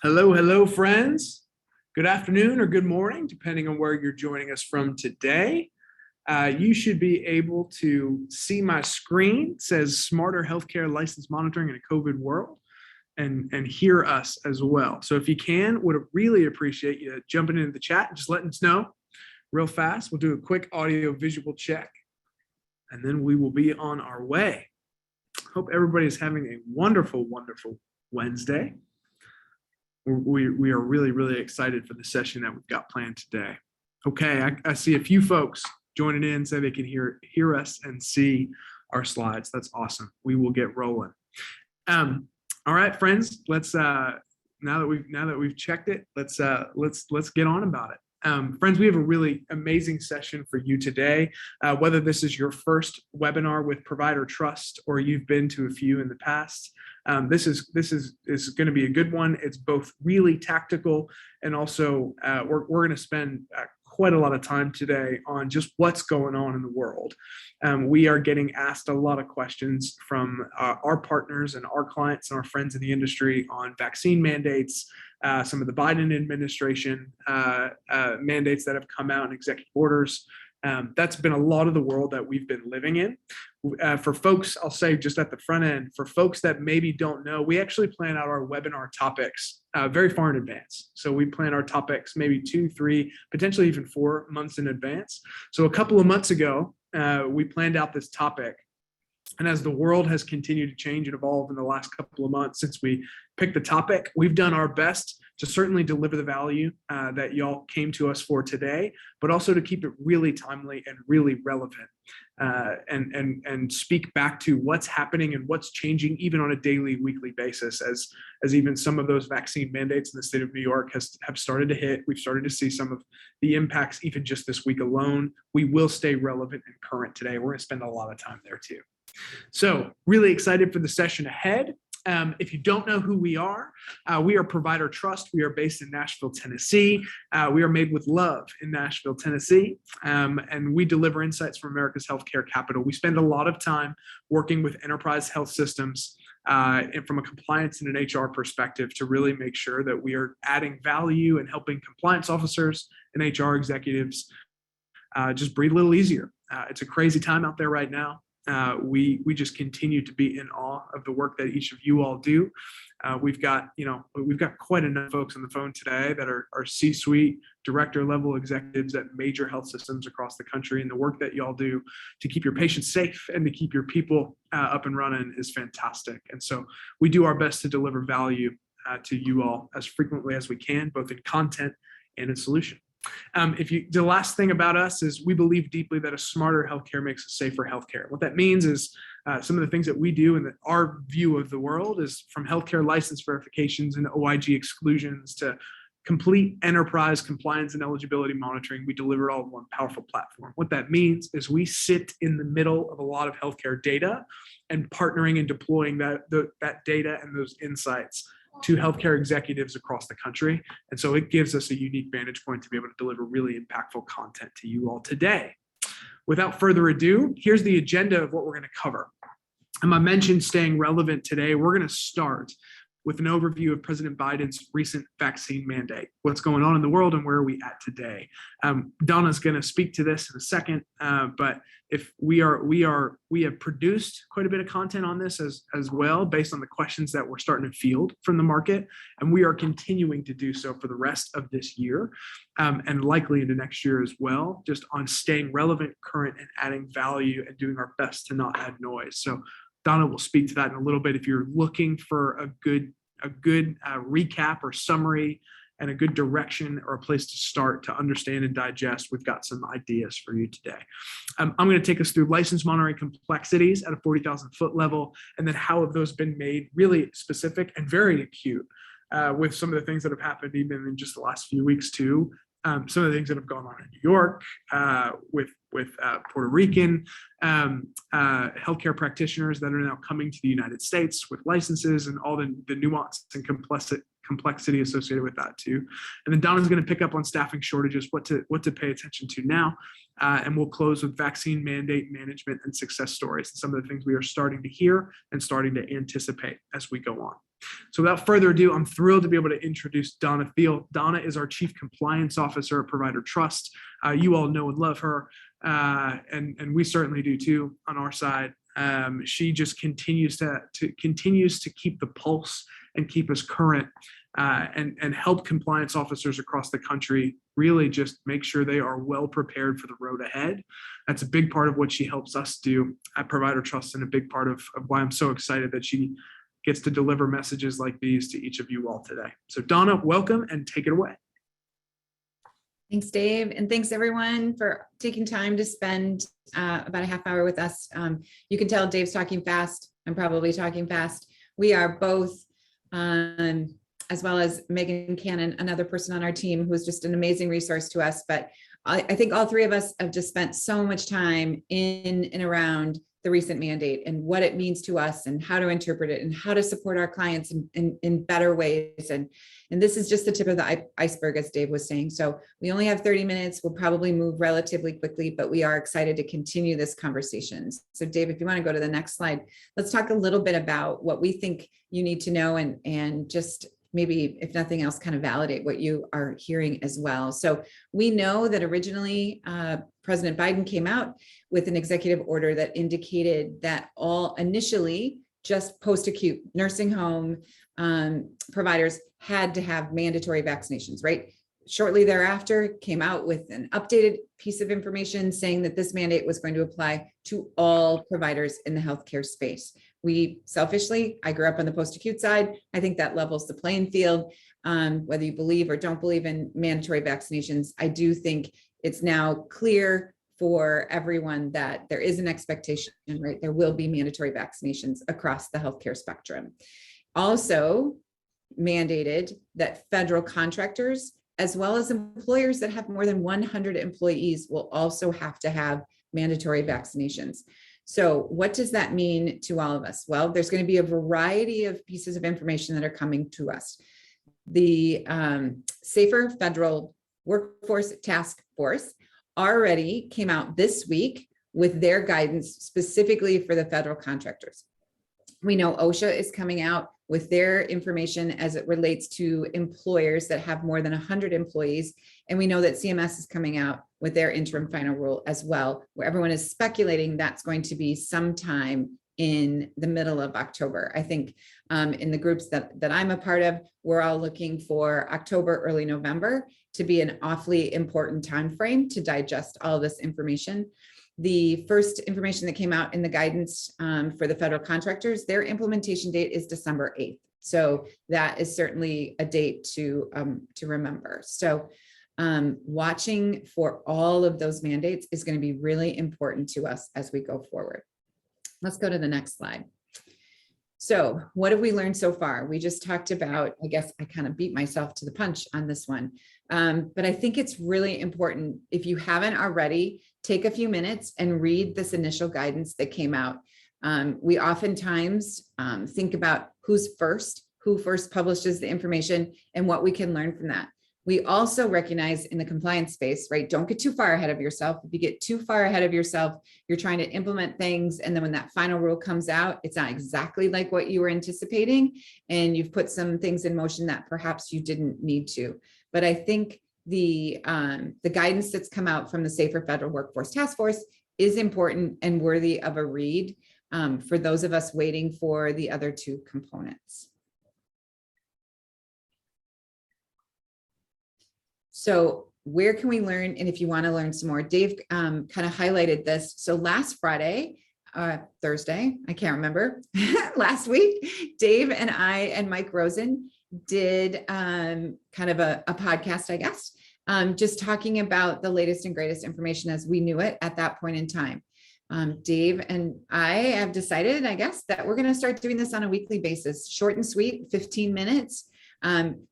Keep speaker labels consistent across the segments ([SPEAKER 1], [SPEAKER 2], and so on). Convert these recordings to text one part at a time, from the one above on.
[SPEAKER 1] Hello, hello, friends. Good afternoon or good morning, depending on where you're joining us from today. You should be able to see my screen. It says Smarter Healthcare License Monitoring in a COVID World, and hear us as well. So if you can, would really appreciate you jumping into the chat and just letting us know real fast. We'll do a quick audio visual check, and then we will be on our way. Hope everybody is having a wonderful, wonderful Wednesday. We are really, really excited for the session that we've got planned today. Okay, I see a few folks joining in, say they can hear us and see our slides. That's awesome. We will get rolling. All right, friends. Let's now that we've checked it, let's get on about it. Friends, we have a really amazing session for you today. Whether this is your first webinar with Provider Trust or you've been to a few in the past, this is going to be a good one. It's both really tactical and also we're going to spend quite a lot of time today on just what's going on in the world. We are getting asked a lot of questions from our partners and our clients and our friends in the industry on vaccine mandates, some of the Biden administration mandates that have come out in executive orders. That's been a lot of the world that we've been living in. For folks, I'll say just at the front end, for folks that maybe don't know, we actually plan out our webinar topics very far in advance. So we plan our topics maybe 2, 3, potentially even 4 months in advance. So a couple of months ago, we planned out this topic. And as the world has continued to change and evolve in the last couple of months since we picked the topic, we've done our best to certainly deliver the value that y'all came to us for today, but also to keep it really timely and really relevant and speak back to what's happening and what's changing even on a daily, weekly basis as even some of those vaccine mandates in the state of New York have started to hit. We've started to see some of the impacts even just this week alone. We will stay relevant and current today. We're going to spend a lot of time there too. So really excited for the session ahead. If you don't know who we are Provider Trust. We are based in Nashville, Tennessee. We are made with love in Nashville, Tennessee. And we deliver insights from America's healthcare capital. We spend a lot of time working with enterprise health systems and from a compliance and an HR perspective to really make sure that we are adding value and helping compliance officers and HR executives just breathe a little easier. It's a crazy time out there right now. We just continue to be in awe of the work that each of you all do. We've got quite enough folks on the phone today that are C-suite, director level executives at major health systems across the country, and the work that y'all do to keep your patients safe and to keep your people up and running is fantastic. And so we do our best to deliver value to you all as frequently as we can, both in content and in solution. The last thing about us is we believe deeply that a smarter healthcare makes a safer healthcare. What that means is some of the things that we do and that our view of the world is from healthcare license verifications and OIG exclusions to complete enterprise compliance and eligibility monitoring. We deliver all in one powerful platform. What that means is we sit in the middle of a lot of healthcare data and partnering and deploying that data and those insights to healthcare executives across the country. And so it gives us a unique vantage point to be able to deliver really impactful content to you all today. Without further ado, here's the agenda of what we're going to cover. I mentioned staying relevant today. We're going to start with an overview of President Biden's recent vaccine mandate, what's going on in the world and where are we at today. Donna's going to speak to this in a second, but if we have produced quite a bit of content on this as well, based on the questions that we're starting to field from the market, and we are continuing to do so for the rest of this year and likely into next year as well, just on staying relevant, current, and adding value and doing our best to not add noise. So Donna will speak to that in a little bit. If you're looking for a good recap or summary and a good direction or a place to start to understand and digest, we've got some ideas for you today. I'm going to take us through license monitoring complexities at a 40,000 foot level, and then how have those been made really specific and very acute with some of the things that have happened even in just the last few weeks too. Some of the things that have gone on in New York with Puerto Rican healthcare practitioners that are now coming to the United States with licenses and all the nuance and complexity associated with that too. And then Donna's going to pick up on staffing shortages, what to pay attention to now. And we'll close with vaccine mandate management and success stories and some of the things we are starting to hear and starting to anticipate as we go on. So without further ado, I'm thrilled to be able to introduce Donna Thiel. Donna is our Chief Compliance Officer at Provider Trust. You all know and love her, and we certainly do too on our side. She just continues to keep the pulse and keep us current, and help compliance officers across the country really just make sure they are well prepared for the road ahead. That's a big part of what she helps us do at Provider Trust, and a big part of why I'm so excited that she gets to deliver messages like these to each of you all today. So Donna, welcome and take it away.
[SPEAKER 2] Thanks, Dave. And thanks everyone for taking time to spend about a half hour with us. You can tell Dave's talking fast. I'm probably talking fast. We are both, as well as Megan Cannon, another person on our team who's just an amazing resource to us. But I think all three of us have just spent so much time in and around the recent mandate and what it means to us and how to interpret it and how to support our clients in better ways. And this is just the tip of the iceberg, as Dave was saying. So we only have 30 minutes. We'll probably move relatively quickly, but we are excited to continue this conversation. So Dave, if you want to go to the next slide, let's talk a little bit about what we think you need to know and just maybe, if nothing else, kind of validate what you are hearing as well. So we know that originally President Biden came out with an executive order that indicated that all initially just post-acute nursing home providers had to have mandatory vaccinations, right? Shortly thereafter, came out with an updated piece of information saying that this mandate was going to apply to all providers in the healthcare space. We selfishly, I grew up on the post-acute side. I think that levels the playing field. Whether you believe or don't believe in mandatory vaccinations, I do think it's now clear for everyone that there is an expectation, right? There will be mandatory vaccinations across the healthcare spectrum. Also mandated that federal contractors, as well as employers that have more than 100 employees, will also have to have mandatory vaccinations. So what does that mean to all of us? Well, there's going to be a variety of pieces of information that are coming to us. The Safer Federal Workforce Task Force already came out this week with their guidance specifically for the federal contractors. We know OSHA is coming out with their information as it relates to employers that have more than 100 employees. And we know that CMS is coming out with their interim final rule as well, where everyone is speculating that's going to be sometime in the middle of October. I think in the groups that I'm a part of, we're all looking for October, early November to be an awfully important time frame to digest all this information. The first information that came out in the guidance for the federal contractors, their implementation date is December 8th. So that is certainly a date to remember. So watching for all of those mandates is going to be really important to us as we go forward. Let's go to the next slide. So what have we learned so far? We just talked about, I guess I kind of beat myself to the punch on this one. But I think it's really important, if you haven't already, take a few minutes and read this initial guidance that came out. We oftentimes think about who first publishes the information and what we can learn from that. We also recognize in the compliance space, right? Don't get too far ahead of yourself. If you get too far ahead of yourself, you're trying to implement things. And then when that final rule comes out, it's not exactly like what you were anticipating. And you've put some things in motion that perhaps you didn't need to. But I think the guidance that's come out from the Safer Federal Workforce Task Force is important and worthy of a read for those of us waiting for the other two components. So where can we learn? And if you want to learn some more, Dave kind of highlighted this. So last Friday, Thursday, I can't remember, last week, Dave and I and Mike Rosen did kind of a podcast, I guess, just talking about the latest and greatest information as we knew it at that point in time. Dave and I have decided, I guess, that we're going to start doing this on a weekly basis, short and sweet, 15 minutes.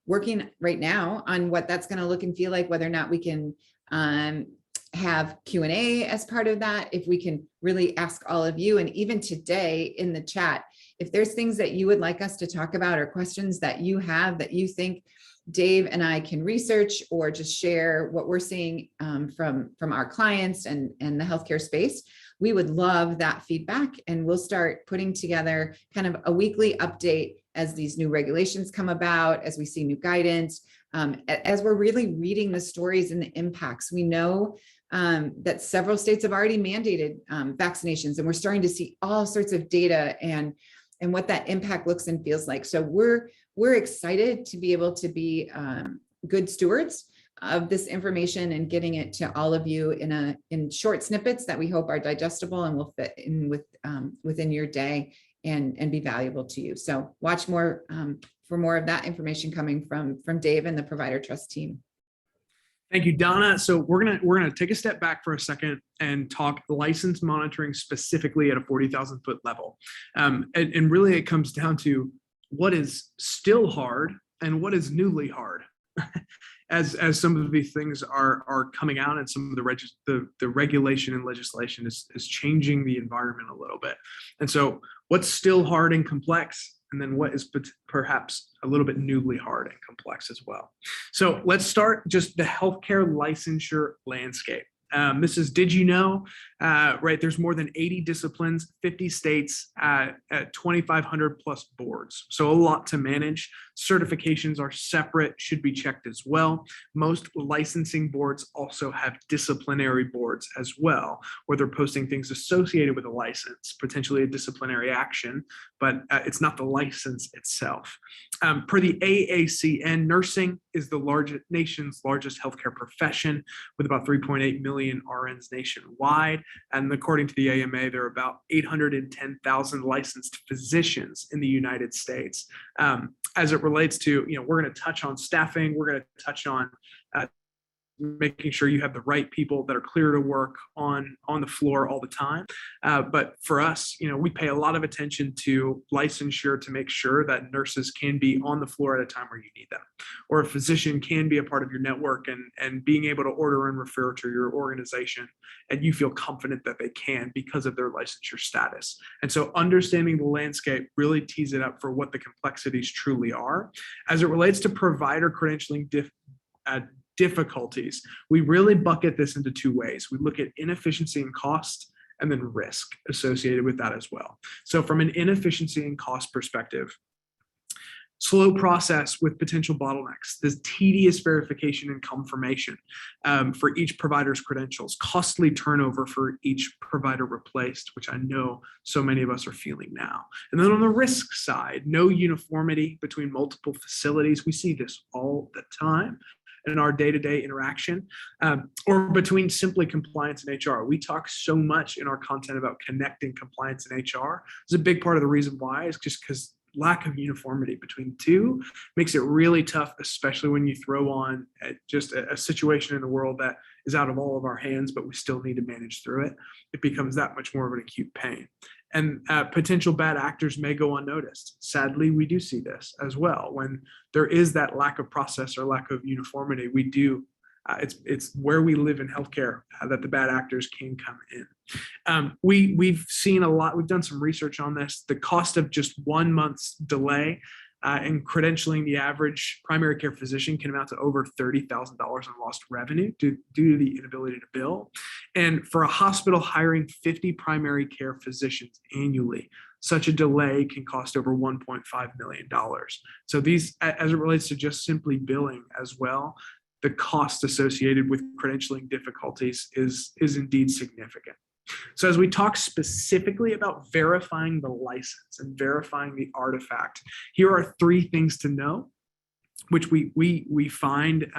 [SPEAKER 2] Working right now on what that's going to look and feel like, whether or not we can have Q&A as part of that, if we can really ask all of you, and even today in the chat, if there's things that you would like us to talk about or questions that you have that you think Dave and I can research or just share what we're seeing from our clients and the healthcare space, we would love that feedback. And we'll start putting together kind of a weekly update as these new regulations come about, as we see new guidance, as we're really reading the stories and the impacts. We know that several states have already mandated vaccinations, and we're starting to see all sorts of data and what that impact looks and feels like. So we're excited to be able to be good stewards of this information and getting it to all of you in short snippets that we hope are digestible and will fit in within your day and be valuable to you. So watch more for more of that information coming from Dave and the Provider Trust team.
[SPEAKER 1] Thank you, Donna. So we're gonna take a step back for a second and talk license monitoring specifically at a 40,000 foot level. And really it comes down to what is still hard and what is newly hard. As some of these things are coming out, and some of the regulation and legislation is changing the environment a little bit. And so what's still hard and complex, and then what is perhaps a little bit newly hard and complex as well. So let's start just the healthcare licensure landscape. This is, did you know, right? There's more than 80 disciplines, 50 states, at 2,500 plus boards. So a lot to manage. Certifications are separate, should be checked as well. Most licensing boards also have disciplinary boards as well, where they're posting things associated with a license, potentially a disciplinary action, but it's not the license itself. Per the AACN, nursing is the nation's largest healthcare profession, with about 3.8 million RNs nationwide. And according to the AMA, there are about 810,000 licensed physicians in the United States. As it relates to, we're going to touch on staffing, we're going to touch on making sure you have the right people that are clear to work on the floor all the time. But for us, we pay a lot of attention to licensure to make sure that nurses can be on the floor at a time where you need them, or a physician can be a part of your network and being able to order and refer to your organization, and you feel confident that they can because of their licensure status. And so understanding the landscape really tees it up for what the complexities truly are. As it relates to provider credentialing difficulties, we really bucket this into two ways. We look at inefficiency and cost, and then risk associated with that as well. So from an inefficiency and cost perspective, slow process with potential bottlenecks, this tedious verification and confirmation for each provider's credentials, costly turnover for each provider replaced, which I know so many of us are feeling now. And then on the risk side, no uniformity between multiple facilities. We see this all the time in our day-to-day interaction, or between simply compliance and HR. We talk so much in our content about connecting compliance and HR. It's a big part of the reason why is just because lack of uniformity between the two makes it really tough, especially when you throw on just a situation in the world that is out of all of our hands, but we still need to manage through it. It becomes that much more of an acute pain. And potential bad actors may go unnoticed. Sadly, we do see this as well. When there is that lack of process or lack of uniformity, we do, it's where we live in healthcare that the bad actors can come in. We've seen a lot, we've done some research on this. The cost of just 1 month's delay in credentialing the average primary care physician can amount to over $30,000 in lost revenue due to the inability to bill. And for a hospital hiring 50 primary care physicians annually, such a delay can cost over $1.5 million. So these, as it relates to just simply billing as well, the cost associated with credentialing difficulties is indeed significant. So as we talk specifically about verifying the license and verifying the artifact, here are 3 things to know, which we find,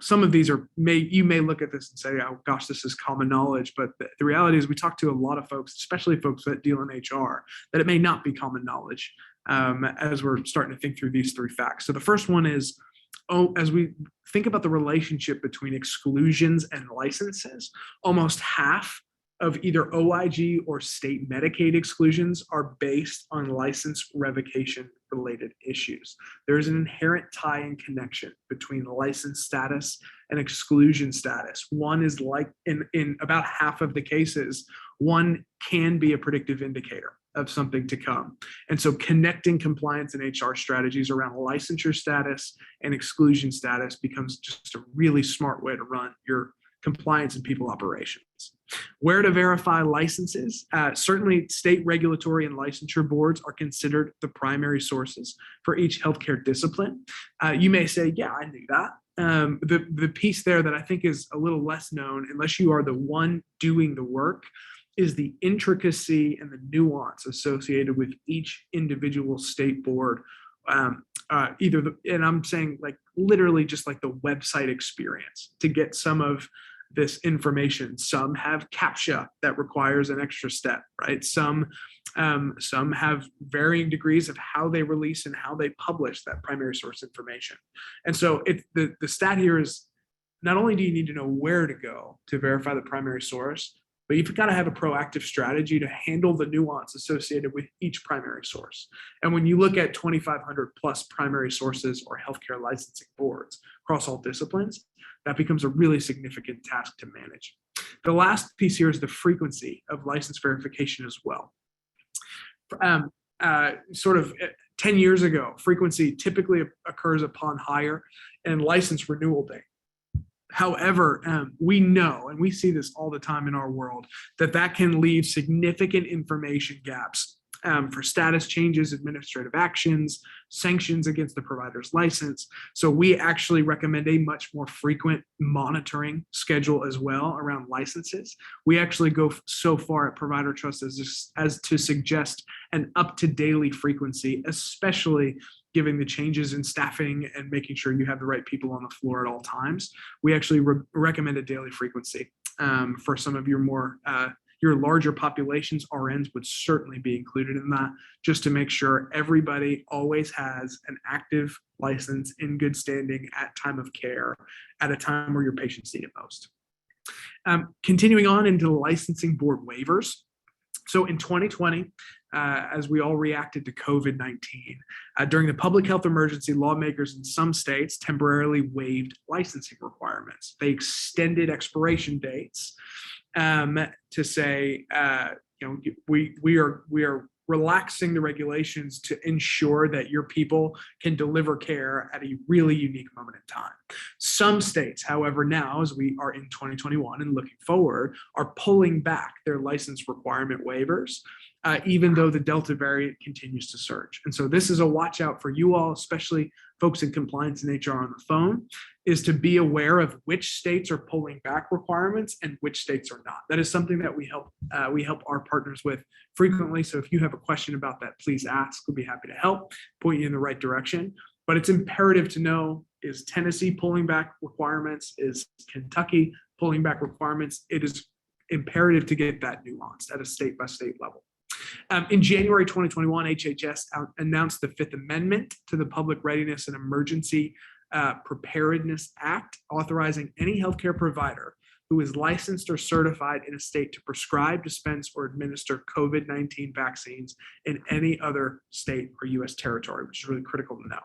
[SPEAKER 1] some of these you may look at this and say, oh gosh, this is common knowledge, but the reality is we talk to a lot of folks, especially folks that deal in HR, that it may not be common knowledge as we're starting to think through these 3 facts. So the first one is, as we think about the relationship between exclusions and licenses, almost half of either OIG or state Medicaid exclusions are based on license revocation related issues. There is an inherent tie and connection between license status and exclusion status. One is like in about half of the cases, one can be a predictive indicator of something to come. And so connecting compliance and HR strategies around licensure status and exclusion status becomes just a really smart way to run your compliance, and people operations. Where to verify licenses? Certainly, state regulatory and licensure boards are considered the primary sources for each healthcare discipline. You may say, yeah, I knew that. The piece there that I think is a little less known, unless you are the one doing the work, is the intricacy and the nuance associated with each individual state board. And I'm saying like literally just like the website experience to get some of this information. Some have CAPTCHA that requires an extra step, right? Some have varying degrees of how they release and how they publish that primary source information. And so the stat here is not only do you need to know where to go to verify the primary source, but you've got to have a proactive strategy to handle the nuance associated with each primary source. And when you look at 2,500 plus primary sources or healthcare licensing boards across all disciplines, that becomes a really significant task to manage. The last piece here is the frequency of license verification as well. Sort of 10 years ago, frequency typically occurs upon hire and license renewal date. However, we know, and we see this all the time in our world, that can leave significant information gaps for status changes, administrative actions, sanctions against the provider's license. So we actually recommend a much more frequent monitoring schedule as well around licenses. We actually go so far at Provider Trust as to suggest an up-to-daily frequency, especially given the changes in staffing and making sure you have the right people on the floor at all times. We actually recommend a daily frequency for some of your more your larger populations. RNs would certainly be included in that, just to make sure everybody always has an active license in good standing at time of care at a time where your patients need it most. Continuing on into the licensing board waivers. So in 2020, as we all reacted to COVID-19, during the public health emergency, lawmakers in some states temporarily waived licensing requirements. They extended expiration dates to say, we are relaxing the regulations to ensure that your people can deliver care at a really unique moment in time. Some states, however, now as we are in 2021 and looking forward, are pulling back their license requirement waivers, even though the Delta variant continues to surge. And so this is a watch out for you all, especially folks in compliance and HR on the phone, is to be aware of which states are pulling back requirements and which states are not. That is something that we help our partners with frequently. So if you have a question about that, please ask. We'll be happy to help, point you in the right direction. But it's imperative to know, is Tennessee pulling back requirements? Is Kentucky pulling back requirements? It is imperative to get that nuanced at a state-by-state level. In January 2021, HHS announced the Fifth Amendment to the Public Readiness and Emergency Preparedness Act, authorizing any healthcare provider who is licensed or certified in a state to prescribe, dispense, or administer COVID-19 vaccines in any other state or U.S. territory, which is really critical to know.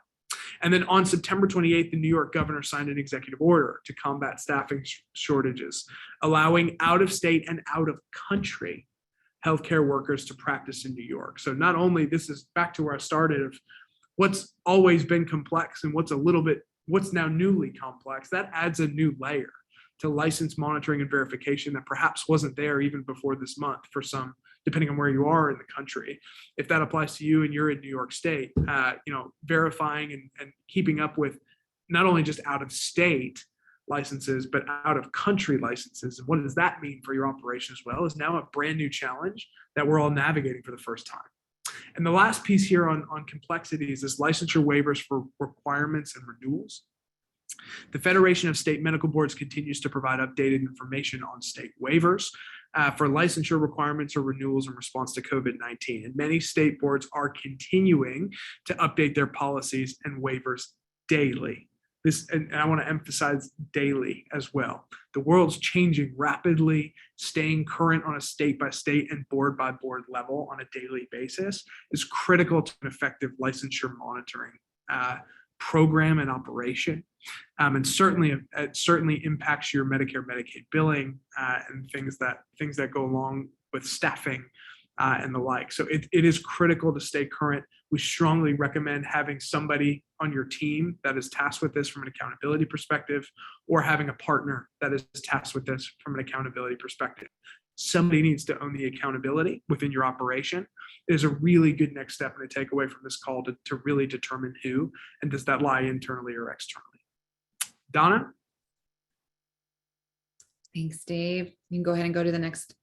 [SPEAKER 1] And then on September 28th, the New York governor signed an executive order to combat staffing shortages, allowing out-of-state and out-of-country healthcare workers to practice in New York. So not only, this is back to where I started, of what's always been complex and what's now newly complex, that adds a new layer to license monitoring and verification that perhaps wasn't there even before this month for some, depending on where you are in the country. If that applies to you and you're in New York State, verifying and keeping up with not only just out of state licenses, but out of country licenses. And what does that mean for your operation as well is now a brand new challenge that we're all navigating for the first time. And the last piece here on complexities is licensure waivers for requirements and renewals. The Federation of State Medical Boards continues to provide updated information on state waivers for licensure requirements or renewals in response to COVID-19. And many state boards are continuing to update their policies and waivers daily. And I want to emphasize daily as well. The world's changing rapidly. Staying current on a state-by-state and board-by-board level on a daily basis is critical to an effective licensure monitoring program and operation. And certainly, it certainly impacts your Medicare, Medicaid billing and things that go along with staffing and the like. So it is critical to stay current. We strongly recommend having somebody on your team that is tasked with this from an accountability perspective, or having a partner that is tasked with this from an accountability perspective. Somebody needs to own the accountability within your operation. It is a really good next step and a takeaway from this call to really determine who, and does that lie internally or externally. Donna?
[SPEAKER 2] Thanks, Dave. You can go ahead and go to the next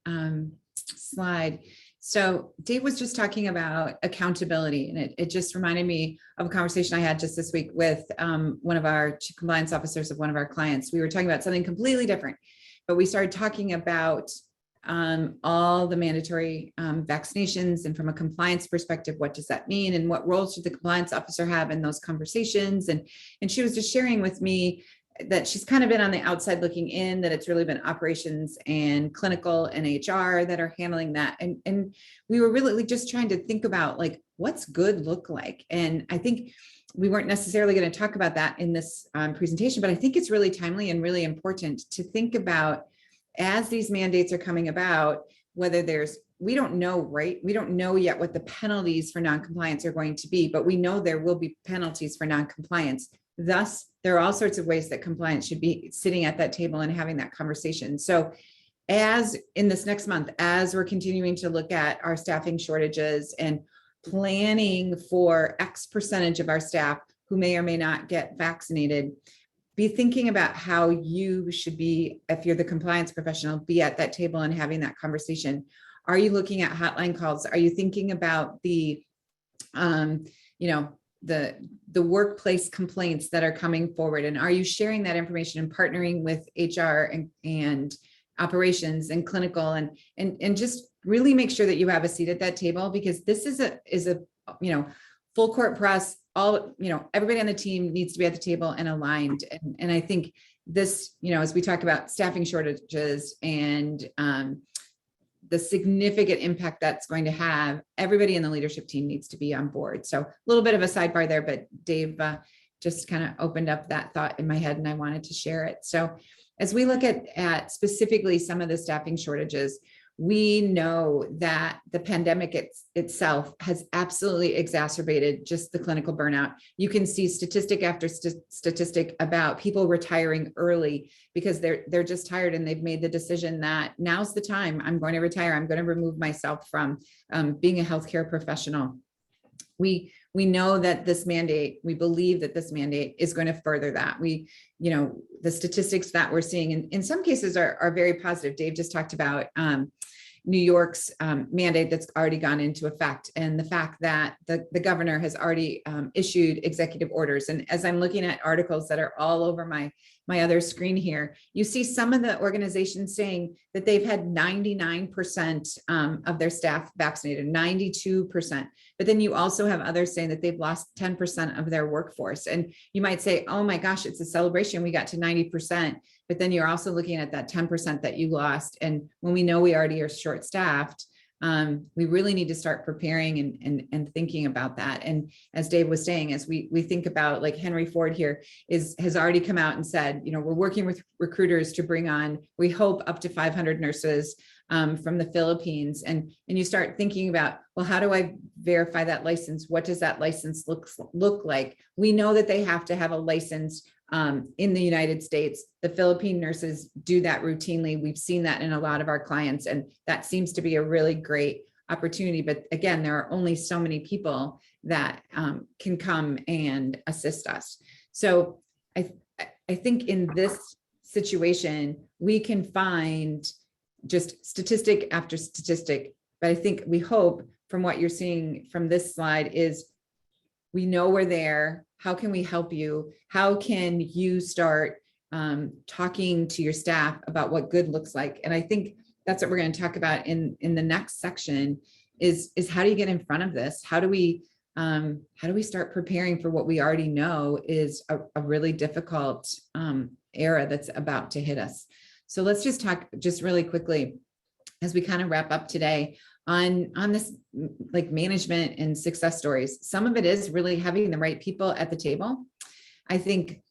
[SPEAKER 2] slide. So Dave was just talking about accountability, and it just reminded me of a conversation I had just this week with one of our chief compliance officers of one of our clients. We were talking about something completely different, but we started talking about all the mandatory vaccinations, and from a compliance perspective, what does that mean, and what role should the compliance officer have in those conversations? And she was just sharing with me that she's kind of been on the outside looking in, that it's really been operations and clinical and HR that are handling that. And we were really just trying to think about, like, what's good look like? And I think we weren't necessarily going to talk about that in this presentation, but I think it's really timely and really important to think about, as these mandates are coming about, whether we don't know, right? We don't know yet what the penalties for noncompliance are going to be, but we know there will be penalties for noncompliance. Thus, there are all sorts of ways that compliance should be sitting at that table and having that conversation. So as in this next month, as we're continuing to look at our staffing shortages and planning for X percentage of our staff who may or may not get vaccinated, be thinking about how you should be, if you're the compliance professional, be at that table and having that conversation. Are you looking at hotline calls? Are you thinking about the workplace complaints that are coming forward? And are you sharing that information and partnering with HR and operations and clinical, and just really make sure that you have a seat at that table, because this is a full court press. Everybody on the team needs to be at the table and aligned. And I think this, as we talk about staffing shortages and the significant impact that's going to have, everybody in the leadership team needs to be on board. So a little bit of a sidebar there, but Dave just kind of opened up that thought in my head, and I wanted to share it. So as we look at specifically some of the staffing shortages, we know that the pandemic itself has absolutely exacerbated just the clinical burnout. You can see statistic after statistic about people retiring early because they're just tired, and they've made the decision that now's the time. I'm going to retire. I'm going to remove myself from being a healthcare professional. We know that this mandate, we believe that this mandate is going to further that. The statistics that we're seeing in some cases are very positive. Dave just talked about New York's mandate that's already gone into effect, and the fact that the governor has already issued executive orders. And as I'm looking at articles that are all over my other screen here, you see some of the organizations saying that they've had 99% of their staff vaccinated, 92%. But then you also have others saying that they've lost 10% of their workforce. And you might say, oh my gosh, it's a celebration, we got to 90%. But then you're also looking at that 10% that you lost. And when we know we already are short-staffed, we really need to start preparing and thinking about that. And as Dave was saying, as we think about, like, Henry Ford here has already come out and said, we're working with recruiters to bring on, we hope, up to 500 nurses from the Philippines. And you start thinking about, well, how do I verify that license? What does that license look like? We know that they have to have a license in the United States. The Philippine nurses do that routinely. We've seen that in a lot of our clients, and that seems to be a really great opportunity. But again, there are only so many people that can come and assist us. So I think in this situation, we can find just statistic after statistic, but I think we hope from what you're seeing from this slide is we know we're there. How can we help you? How can you start talking to your staff about what good looks like? And I think that's what we're going to talk about in the next section is how do you get in front of this? How do we start preparing for what we already know is a really difficult era that's about to hit us? So let's just talk just really quickly as we kind of wrap up today on this, like, management and success stories. Some of it is really having the right people at the table. I think,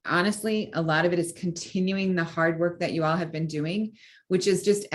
[SPEAKER 2] honestly, a lot of it is continuing the hard work that you all have been doing, which is just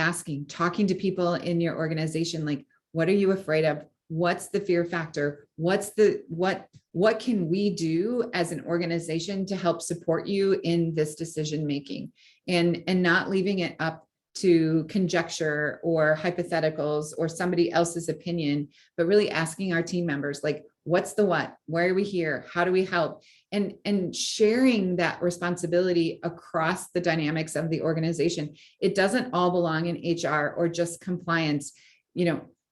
[SPEAKER 2] talking to people in your organization, like, What are you afraid of? What's the fear factor? What can we do as an organization to help support you in this decision making, and not leaving it up to conjecture or hypotheticals or somebody else's opinion, but really asking our team members, like, what's the what? Why are we here? How do we help? And sharing that responsibility across the dynamics of the organization. It doesn't all belong in HR or just compliance.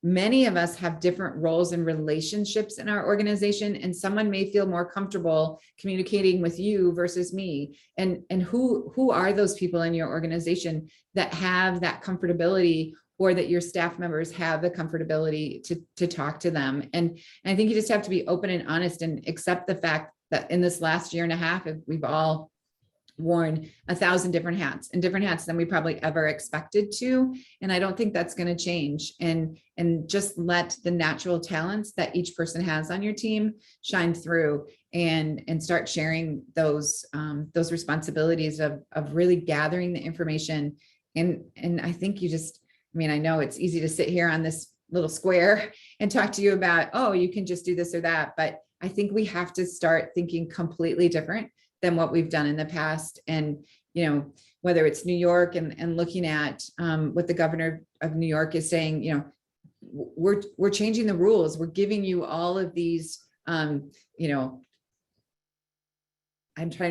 [SPEAKER 2] Many of us have different roles and relationships in our organization, and someone may feel more comfortable communicating with you versus me. And who are those people in your organization that have that comfortability, or that your staff members have the comfortability to talk to them? And I think you just have to be open and honest and accept the fact that in this last year and a half, we've all worn 1,000 different hats, and different hats than we probably ever expected to. And I don't think that's going to change. And just let the natural talents that each person has on your team shine through, and start sharing those responsibilities of really gathering the information. And I think I know it's easy to sit here on this little square and talk to you about, oh, you can just do this or that. But I think we have to start thinking completely different than what we've done in the past. And, whether it's New York and looking at what the governor of New York is saying, we're changing the rules. We're giving you all of these, I'm trying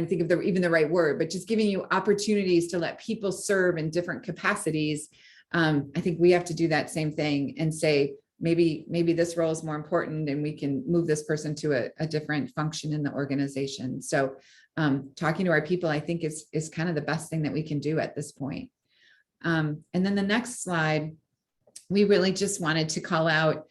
[SPEAKER 2] to think of even the right word, but just giving you opportunities to let people serve in different capacities. I think we have to do that same thing and say, maybe this role is more important, and we can move this person to a different function in the organization. So talking to our people, I think is kind of the best thing that we can do at this point. And then the next slide, we really just wanted to call out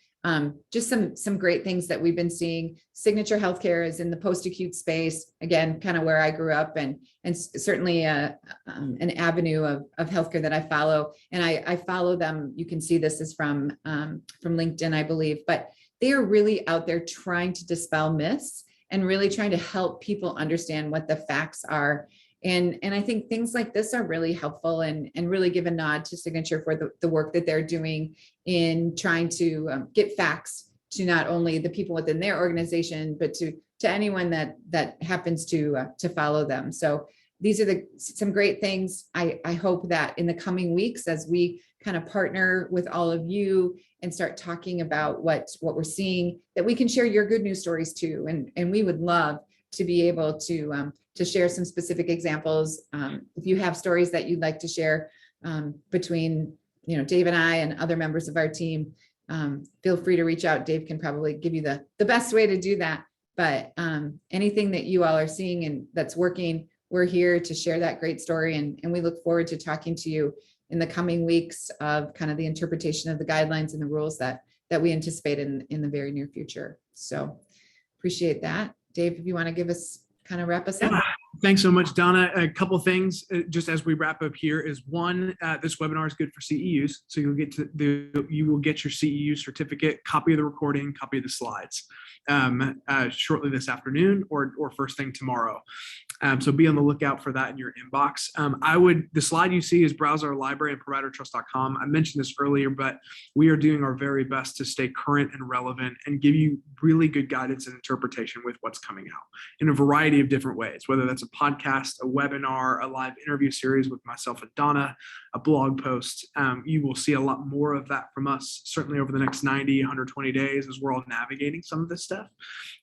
[SPEAKER 2] just some great things that we've been seeing. Signature Healthcare is in the post-acute space, again, kind of where I grew up, and certainly an avenue of healthcare that I follow. And I follow them. You can see this is from LinkedIn, I believe, but they are really out there trying to dispel myths and really trying to help people understand what the facts are. And I think things like this are really helpful, and really give a nod to Signature for the work that they're doing in trying to get facts to not only the people within their organization, but to anyone that happens to follow them. So these are some great things. I hope that in the coming weeks, as we kind of partner with all of you and start talking about what we're seeing, that we can share your good news stories too. And we would love to be able to share some specific examples. If you have stories that you'd like to share between Dave and I and other members of our team, feel free to reach out. Dave can probably give you the best way to do that. But anything that you all are seeing and that's working, we're here to share that great story. And we look forward to talking to you in the coming weeks of kind of the interpretation of the guidelines and the rules that we anticipate in the very near future. So appreciate that. Dave, if you want to wrap us up.
[SPEAKER 1] Thanks so much, Donna. A couple things just as we wrap up here is one, this webinar is good for CEUs. So you will get your CEU certificate, copy of the recording, copy of the slides shortly this afternoon or first thing tomorrow. So be on the lookout for that in your inbox. The slide you see is browse our library and providertrust.com. I mentioned this earlier, but we are doing our very best to stay current and relevant and give you really good guidance and interpretation with what's coming out in a variety of different ways, whether that's a podcast, a webinar, a live interview series with myself and Donna, a blog post. You will see a lot more of that from us, certainly over the next 90, 120 days as we're all navigating some of this stuff.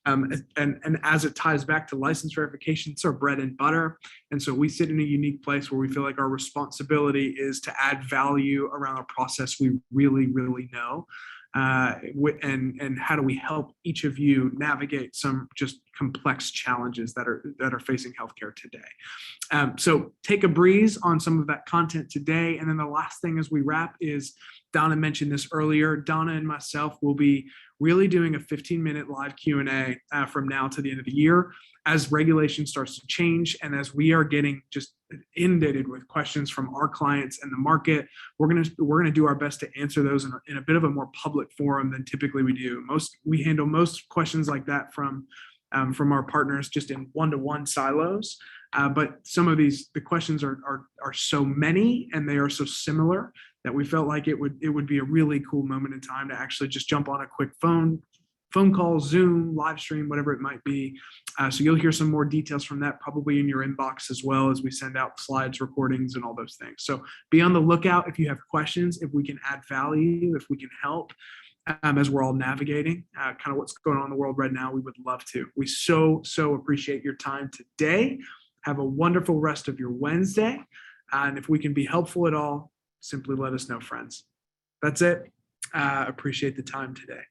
[SPEAKER 1] And as it ties back to license verification, it's our bread and butter. And so we sit in a unique place where we feel like our responsibility is to add value around a process we really, really know. And how do we help each of you navigate some just complex challenges that are facing healthcare today. So take a breeze on some of that content today. And then the last thing as we wrap is, Donna mentioned this earlier, Donna and myself will be really doing a 15-minute live Q&A from now to the end of the year as regulation starts to change. And as we are getting just inundated with questions from our clients and the market, we're gonna do our best to answer those in a bit of a more public forum than typically we do. We handle most questions like that from our partners just in one-to-one silos. But some of the questions are so many and they are so similar that we felt like it would be a really cool moment in time to actually just jump on a quick phone call, Zoom, live stream, whatever it might be. So you'll hear some more details from that probably in your inbox as well as we send out slides, recordings, and all those things. So be on the lookout if you have questions, if we can add value, if we can help as we're all navigating kind of what's going on in the world right now. We would love to. We so appreciate your time today. Have a wonderful rest of your Wednesday. And if we can be helpful at all, simply let us know, friends. That's it. Appreciate the time today.